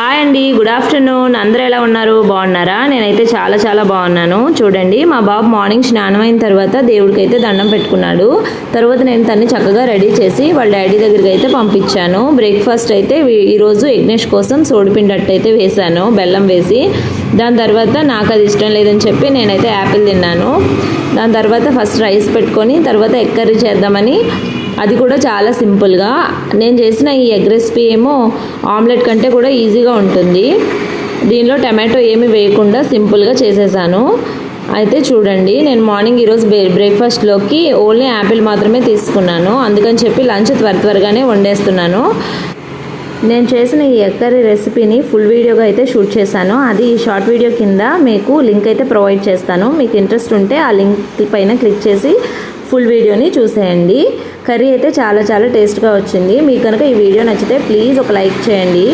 Hi అండి, good afternoon. అందరూ ఎలా ఉన్నారు? బాగున్నారా? నేనైతే చాలా చాలా బాగున్నాను. చూడండి, మా బాబు మార్నింగ్ స్నానం అయిన తర్వాత దేవుడికి అయితే దండం పెట్టుకున్నాడు. తర్వాత నేను తన్ని చక్కగా రెడీ చేసి వాళ్ళ డాడీ దగ్గరికి అయితే పంపించాను. బ్రేక్ఫాస్ట్ అయితే ఈరోజు యజ్ఞేష్ కోసం సోడిపిండి అట్టు అయితే వేశాను, బెల్లం వేసి. దాని తర్వాత నాకు అది ఇష్టం లేదని చెప్పి నేనైతే యాపిల్ తిన్నాను. దాని తర్వాత ఫస్ట్ రైస్ పెట్టుకొని తర్వాత ఎగ్ కర్రీ చేద్దామని, అది కూడా చాలా సింపుల్గా నేను చేసిన ఈ ఎగ్ రెసిపీ ఏమో ఆమ్లెట్ కంటే కూడా ఈజీగా ఉంటుంది. దీనిలో టమాటో ఏమి వేయకుండా సింపుల్గా చేసేసాను. అయితే చూడండి, నేను మార్నింగ్ ఈరోజు బ్రేక్ఫాస్ట్లోకి ఓన్లీ యాపిల్ మాత్రమే తీసుకున్నాను. అందుకని చెప్పి లంచ్ త్వరగానే వండేస్తున్నాను. నేను చేసిన ఈ ఎగ్ కర్రీ రెసిపీని ఫుల్ వీడియోగా అయితే షూట్ చేశాను. అది ఈ షార్ట్ వీడియో కింద మీకు లింక్ అయితే ప్రొవైడ్ చేస్తాను. మీకు ఇంట్రెస్ట్ ఉంటే ఆ లింక్ పైన క్లిక్ చేసి ఫుల్ వీడియోని చూసేయండి. కర్రీ అయితే చాలా చాలా టేస్ట్గా వచ్చింది. మీకు కనుక ఈ వీడియో నచ్చితే ప్లీజ్ ఒక లైక్ చేయండి.